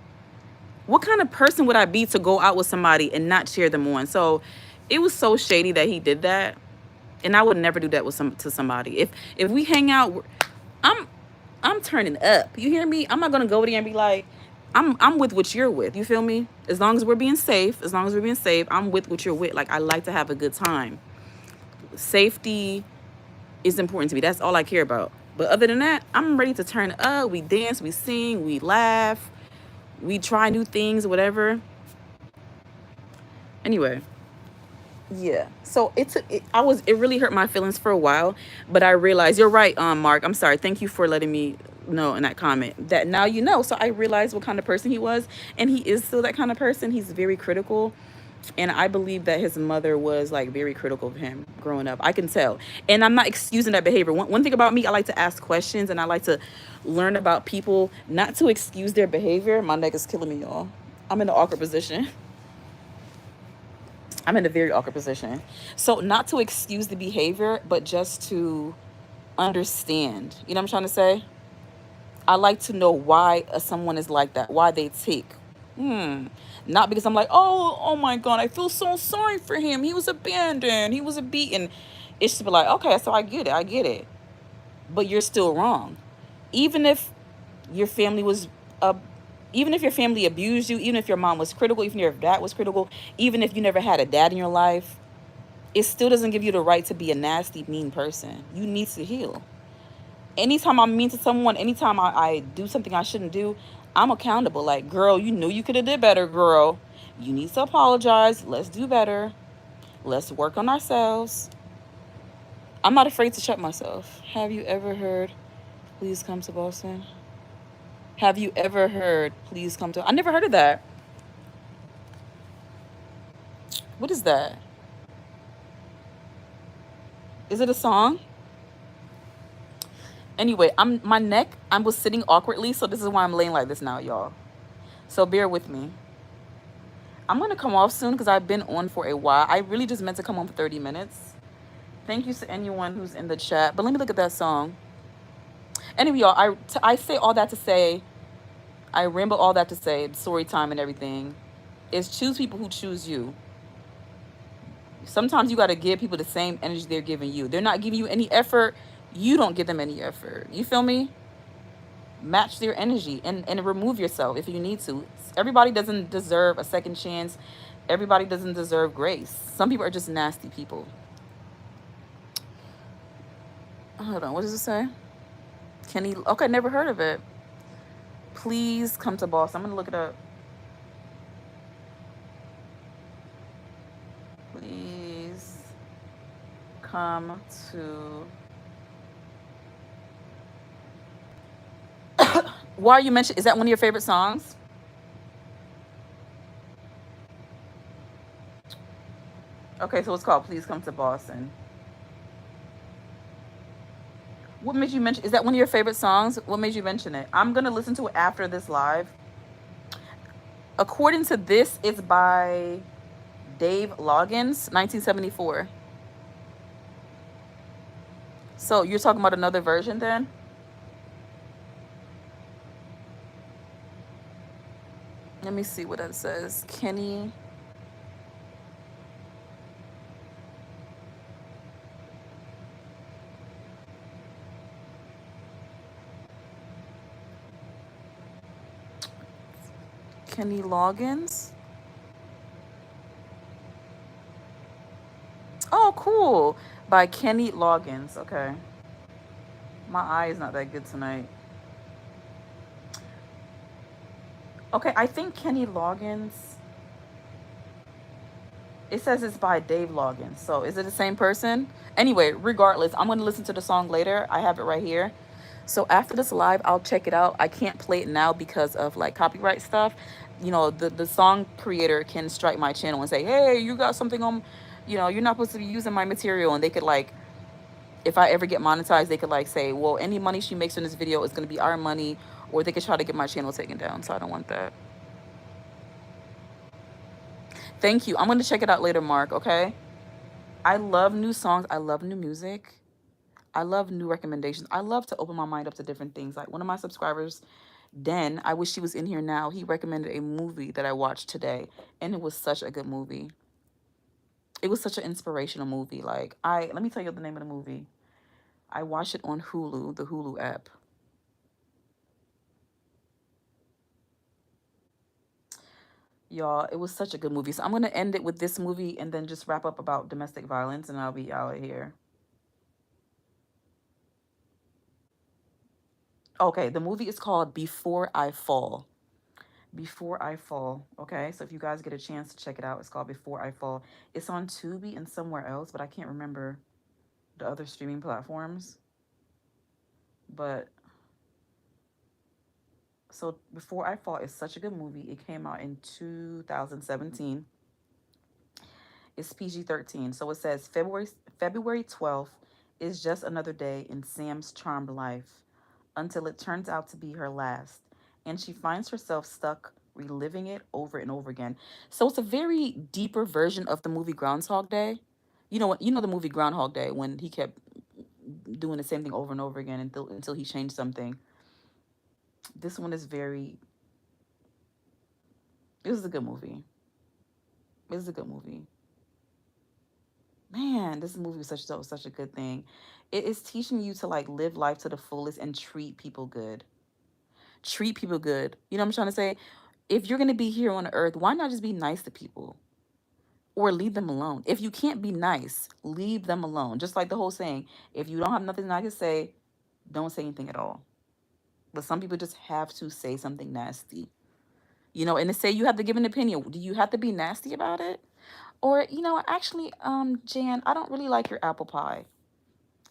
What kind of person would I be to go out with somebody and not cheer them on? So it was so shady that he did that. And I would never do that to somebody. If we hang out, I'm turning up. You hear me? I'm not gonna go there and be like, I'm with what you're with. You feel me? As long as we're being safe, I'm with what you're with. Like, I like to have a good time. Safety is important to me. That's all I care about. But other than that, I'm ready to turn up. We dance, we sing, we laugh, we try new things, whatever. Anyway. Yeah. So it really hurt my feelings for a while, but I realized you're right, Mark. I'm sorry. Thank you for letting me know in that comment that now you know. So I realized what kind of person he was, and he is still that kind of person. He's very critical. And I believe that his mother was like very critical of him growing up. I can tell. And I'm not excusing that behavior. One thing about me, I like to ask questions and I like to learn about people, not to excuse their behavior. My neck is killing me, y'all. I'm in an awkward position. I'm in a very awkward position. So not to excuse the behavior, but just to understand. You know what I'm trying to say? I like to know why someone is like that, why they tick. Not because I'm like, oh my God, I feel so sorry for him. He was abandoned. He was beaten. It's just be like, okay, so I get it. But you're still wrong. Even if your family was Even if your family abused you, even if your mom was critical, even if your dad was critical, even if you never had a dad in your life, it still doesn't give you the right to be a nasty, mean person. You need to heal. Anytime I'm mean to someone, anytime I do something I shouldn't do, I'm accountable. Like, girl, you knew you could have did better, girl. You need to apologize. Let's do better. Let's work on ourselves. I'm not afraid to check myself. Have you ever heard, please come to Boston? Have you ever heard, please come to... I never heard of that. What is that? Is it a song? Anyway, my neck, I was sitting awkwardly, so this is why I'm laying like this now, y'all. So bear with me. I'm gonna come off soon because I've been on for a while. I really just meant to come on for 30 minutes. Thank you to anyone who's in the chat. But let me look at that song. Anyway, y'all, I say all that to say, I ramble all that to say, story time and everything, is choose people who choose you. Sometimes you got to give people the same energy they're giving you. They're not giving you any effort. You don't give them any effort. You feel me? Match their energy and remove yourself if you need to. Everybody doesn't deserve a second chance. Everybody doesn't deserve grace. Some people are just nasty people. Hold on, what does it say? Kenny, okay, never heard of it. Please come to Boston. I'm gonna look it up. Please come to... Why are you mentioning? Is that one of your favorite songs? Okay, so it's called Please Come to Boston. What made you mention? Is that one of your favorite songs? What made you mention it? I'm gonna listen to it after this live. According to this, it's by Dave Loggins, 1974. So you're talking about another version then? Let me see what that says. Kenny Loggins. Oh, cool. By Kenny Loggins. Okay. My eye is not that good tonight. Okay, I think Kenny Loggins. It says it's by Dave Loggins. So is it the same person? Anyway, regardless, I'm going to listen to the song later. I have it right here. So after this live, I'll check it out. I can't play it now because of like copyright stuff. You know, the song creator can strike my channel and say, hey, you got something on, you know, you're not supposed to be using my material. And they could like, if I ever get monetized, they could like say, well, any money she makes in this video is going to be our money. Or they could try to get my channel taken down. So I don't want that. Thank you. I'm going to check it out later, Mark. Okay. I love new songs. I love new music. I love new recommendations. I love to open my mind up to different things. Like one of my subscribers, Den, I wish she was in here now. He recommended a movie that I watched today, and it was such a good movie. It was such an inspirational movie. Like let me tell you the name of the movie. I watched it on Hulu, the Hulu app. Y'all, it was such a good movie. So I'm gonna end it with this movie and then just wrap up about domestic violence, and I'll be out of here. Okay, the movie is called Before I Fall. Before I Fall. Okay, so if you guys get a chance to check it out, it's called Before I Fall. It's on Tubi and somewhere else, but I can't remember the other streaming platforms. But so Before I Fall is such a good movie. It came out in 2017. It's PG-13. So it says February 12th is just another day in Sam's charmed life until it turns out to be her last, and she finds herself stuck reliving it over and over again. So it's a very deeper version of the movie Groundhog Day. You know the movie Groundhog Day when he kept doing the same thing over and over again until he changed something. This one is very... It was a good movie. It was a good movie. Man, this movie was such a good thing. It is teaching you to like live life to the fullest and treat people good. treat people good. You know what I'm trying to say? If you're going to be here on earth, why not just be nice to people or leave them alone? If you can't be nice, leave them alone. Just like the whole saying, if you don't have nothing nice to say, don't say anything at all. But some people just have to say something nasty. You know, and to say you have to give an opinion, do you have to be nasty about it? Or, actually, Jan, I don't really like your apple pie.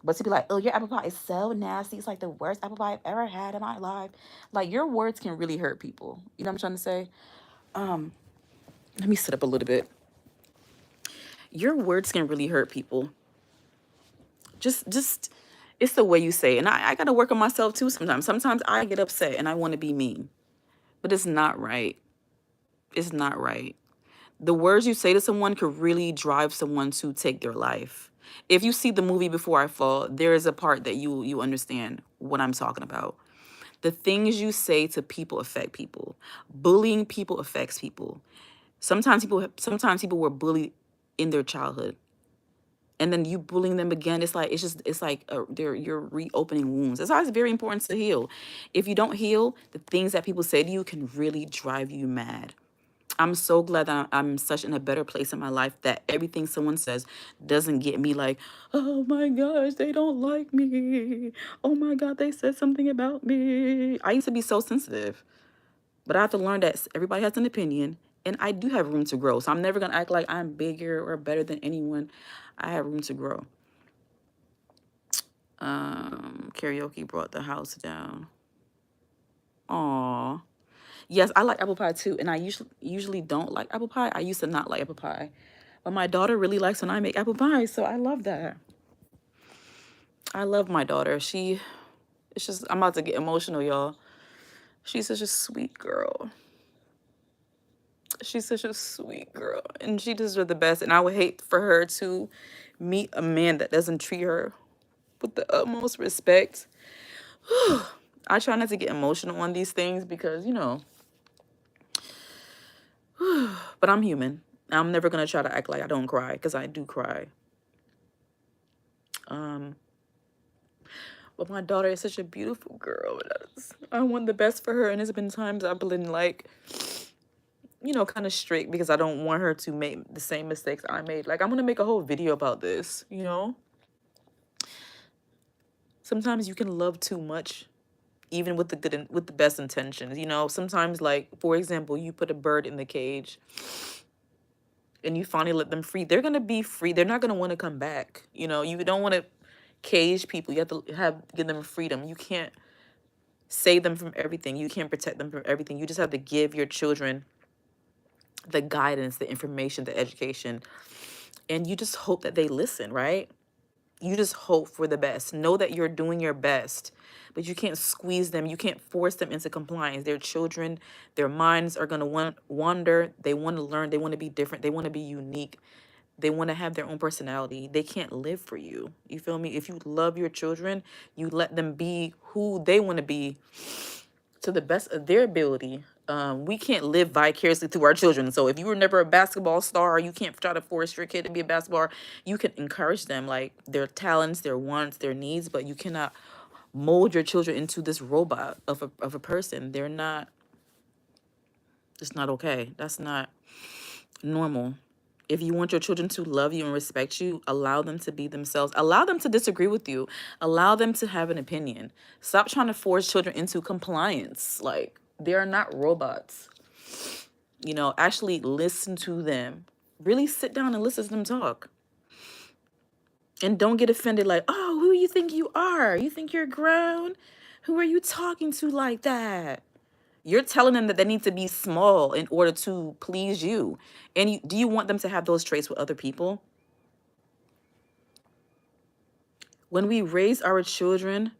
But to be like, oh, your apple pie is so nasty. It's like the worst apple pie I've ever had in my life. Like, your words can really hurt people. You know what I'm trying to say? Um, Let me sit up a little bit. Your words can really hurt people. Just, it's the way you say it. And I got to work on myself too sometimes. Sometimes I get upset and I want to be mean. But it's not right. It's not right. The words you say to someone could really drive someone to take their life. If you see the movie Before I Fall, there is a part that you understand what I'm talking about. The things you say to people affect people. Bullying people affects people. Sometimes people were bullied in their childhood, and then you bullying them again. It's like you're reopening wounds. That's why it's very important to heal. If you don't heal, the things that people say to you can really drive you mad. I'm so glad that I'm such in a better place in my life that everything someone says doesn't get me like, oh my gosh, they don't like me. Oh my God, they said something about me. I used to be so sensitive, but I have to learn that everybody has an opinion and I do have room to grow. So I'm never going to act like I'm bigger or better than anyone. I have room to grow. Karaoke brought the house down. Aw. Yes, I like apple pie too, and I usually don't like apple pie. I used to not like apple pie, but my daughter really likes when I make apple pie, so I love that. I love my daughter. It's just I'm about to get emotional, y'all. She's such a sweet girl. She's such a sweet girl, and she deserves the best. And I would hate for her to meet a man that doesn't treat her with the utmost respect. I try not to get emotional on these things because but I'm human. I'm never gonna try to act like I don't cry because I do cry. Um, but my daughter is such a beautiful girl. I want the best for her, and there's been times I've been like, kind of strict because I don't want her to make the same mistakes I made. Like, I'm gonna make a whole video about this. Sometimes you can love too much, even with with the best intentions. Sometimes, like, for example, you put a bird in the cage and you finally let them free. They're gonna be free. They're not gonna want to come back. You don't want to cage people. You have to give them freedom. You can't save them from everything. You can't protect them from everything. You just have to give your children the guidance, the information, the education, and you just hope that they listen, right? You just hope for the best. Know that you're doing your best, but you can't squeeze them. You can't force them into compliance. They're children. Their minds are going to wander. They want to learn. They want to be different. They want to be unique. They want to have their own personality. They can't live for you. You feel me? If you love your children, you let them be who they want to be to the best of their ability. We can't live vicariously through our children. So if you were never a basketball star, you can't try to force your kid to be a basketball. You can encourage them, like their talents, their wants, their needs, but you cannot mold your children into this robot of a person. They're not. It's not okay. That's not normal. If you want your children to love you and respect you, allow them to be themselves. Allow them to disagree with you. Allow them to have an opinion. Stop trying to force children into compliance. Like, they are not robots. Actually listen to them. Really sit down and listen to them talk. And don't get offended like, oh, who you think you are? You think you're grown? Who are you talking to like that? You're telling them that they need to be small in order to please you. And do you want them to have those traits with other people? When we raise our children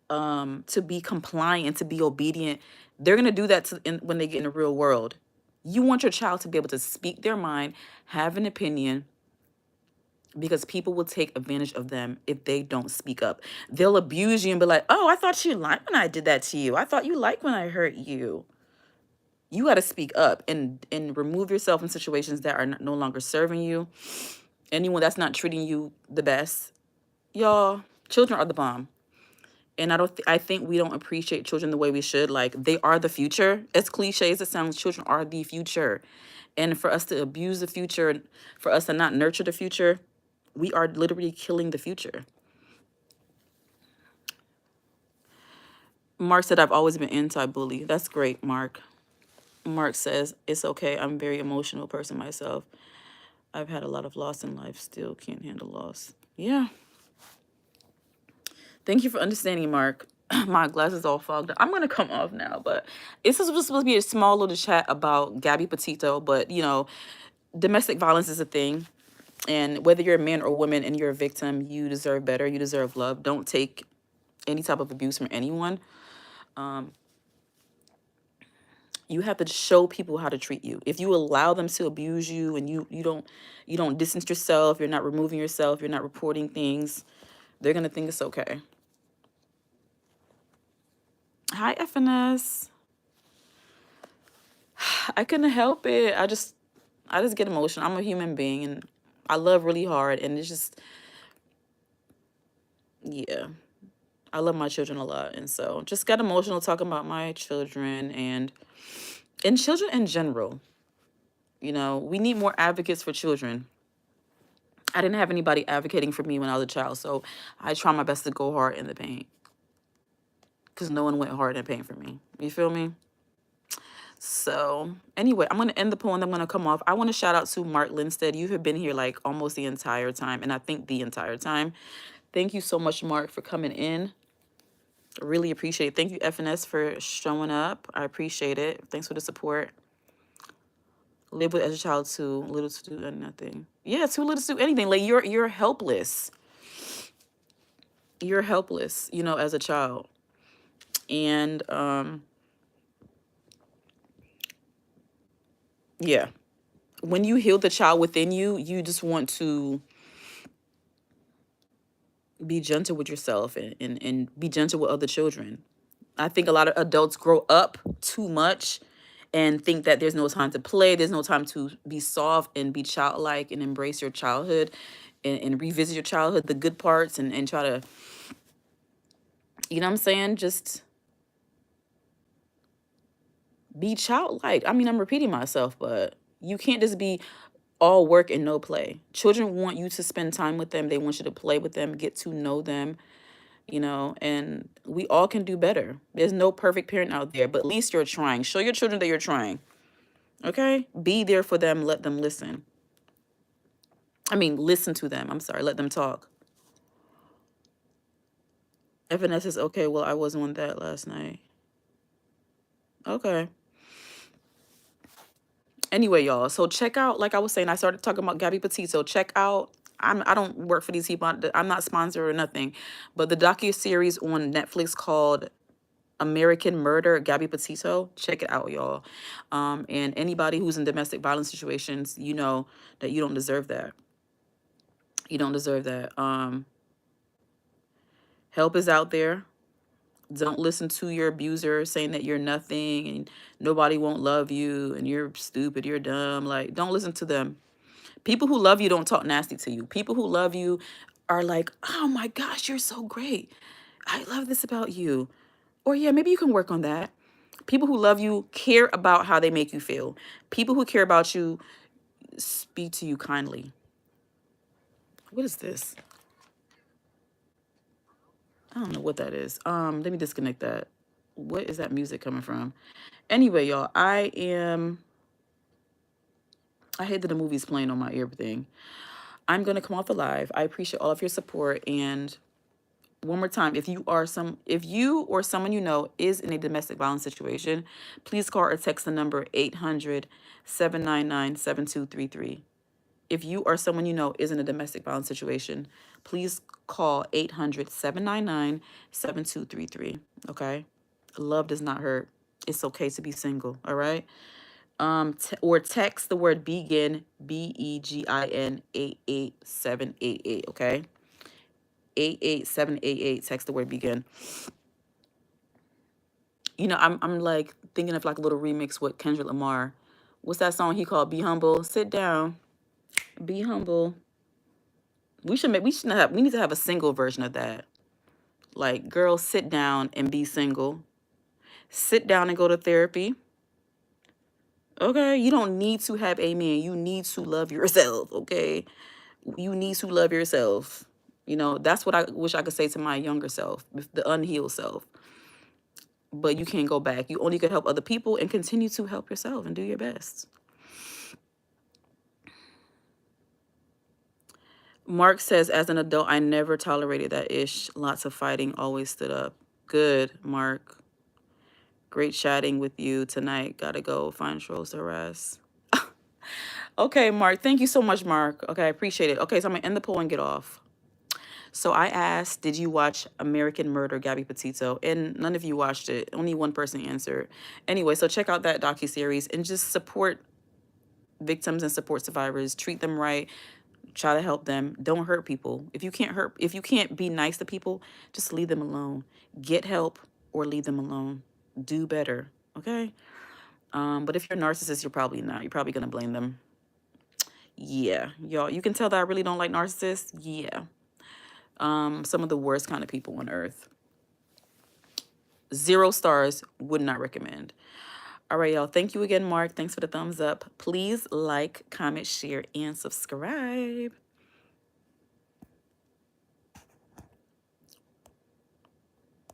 to be compliant and to be obedient, they're going to do that when they get in the real world. You want your child to be able to speak their mind, have an opinion, because people will take advantage of them if they don't speak up. They'll abuse you and be like, oh, I thought you liked when I did that to you. I thought you liked when I hurt you. You got to speak up and remove yourself in situations that are no longer serving you. Anyone that's not treating you the best. Y'all, children are the bomb. And I think we don't appreciate children the way we should. Like, they are the future. As cliche as it sounds, children are the future. And for us to abuse the future, for us to not nurture the future, we are literally killing the future. Mark said, I've always been anti-bully. That's great, Mark. Mark says, it's okay. I'm a very emotional person myself. I've had a lot of loss in life. Still can't handle loss. Yeah. Thank you for understanding, Mark. My glasses all fogged up. I'm gonna come off now, but this is just supposed to be a small little chat about Gabby Petito. But you know, domestic violence is a thing, and whether you're a man or woman and you're a victim, you deserve better. You deserve love. Don't take any type of abuse from anyone. You have to show people how to treat you. If you allow them to abuse you and you don't distance yourself, you're not removing yourself, you're not reporting things, they're gonna think it's okay. Hi, FNS. I couldn't help it. I just get emotional. I'm a human being and I love really hard, and it's just, yeah. I love my children a lot, and so just got emotional talking about my children and children in general. You know, we need more advocates for children. I didn't have anybody advocating for me when I was a child, so I try my best to go hard in the paint because no one went hard in the paint for me. You feel me? So anyway, I'm going to end the poem. I'm going to come off. I want to shout out to Mark Lindstead. You have been here like almost the entire time, and I think the entire time. Thank you so much, Mark, for coming in. Really appreciate it. Thank you, FNS, for showing up. I appreciate it. Thanks for the support. Live with as a child too little to do nothing. Yeah, too little to do anything. Like, you're helpless. You're helpless, you know, as a child. And yeah. When you heal the child within you, you just want to be gentle with yourself and be gentle with other children. I think a lot of adults grow up too much and think that there's no time to play, there's no time to be soft and be childlike and embrace your childhood and revisit your childhood, the good parts, and try to, you know what I'm saying? Just be childlike. I mean, I'm repeating myself, but you can't just be all work and no play. Children want you to spend time with them. They want you to play with them, get to know them, you know, and we all can do better. There's no perfect parent out there, but at least you're trying. Show your children that you're trying. Okay? Be there for them. Let them listen. I mean, listen to them. I'm sorry. Let them talk. FNS is okay. Well, I wasn't on that last night. Okay. Anyway, y'all, so check out, like I was saying, I started talking about Gabby Petito. Check out, I don't work for these people. I'm not sponsored or nothing, but the docuseries on Netflix called American Murder, Gabby Petito. Check it out, y'all. And anybody who's in domestic violence situations, you know that you don't deserve that. You don't deserve that. Help is out there. Don't listen to your abuser saying that you're nothing and nobody won't love you and you're stupid, you're dumb. Like, don't listen to them. People who love you don't talk nasty to you. People who love you are like, oh my gosh, you're so great. I love this about you. Or yeah, maybe you can work on that. People who love you care about how they make you feel. People who care about you speak to you kindly. What is this? I don't know what that is. Let me disconnect that. What is that music coming from? Anyway, y'all, I hate that the movie's playing on my ear thing. I'm gonna come off the live. I appreciate all of your support, and one more time, if you or someone you know is in a domestic violence situation, please call or text the number 800-799-7233. If you or someone you know is in a domestic violence situation, please call 800-799-7233. Okay? Love does not hurt. It's okay to be single, all right? Or text the word begin, BEGIN 88788, okay? 88788, text the word begin. You know, I'm like thinking of like a little remix with Kendrick Lamar. What's that song he called? Be humble. Sit down. Be humble. We need to have a single version of that. Like, girls, sit down and be single. Sit down and go to therapy. Okay, you don't need to have a man. You need to love yourself. Okay, you need to love yourself. You know, that's what I wish I could say to my younger self, the unhealed self. But you can't go back. You only could help other people and continue to help yourself and do your best. Mark says, as an adult, I never tolerated that ish. Lots of fighting, always stood up. Good, Mark. Great chatting with you tonight. Gotta go find trolls to harass. Okay, Mark. Thank you so much, Mark. Okay, I appreciate it. Okay, so I'm gonna end the poll and get off. So I asked, did you watch American Murder, Gabby Petito? And none of you watched it. Only one person answered. Anyway, so check out that docuseries and just support victims and support survivors. Treat them right. Try to help them. Don't hurt people. If you can't be nice to people, just leave them alone. Get help or leave them alone. Do better. Okay? But if you're a narcissist, you're probably not. You're probably gonna blame them. Yeah, y'all. You can tell that I really don't like narcissists. Yeah. Some of the worst kind of people on earth. 0 stars. Would not recommend. All right, y'all. Thank you again, Mark. Thanks for the thumbs up. Please like, comment, share, and subscribe.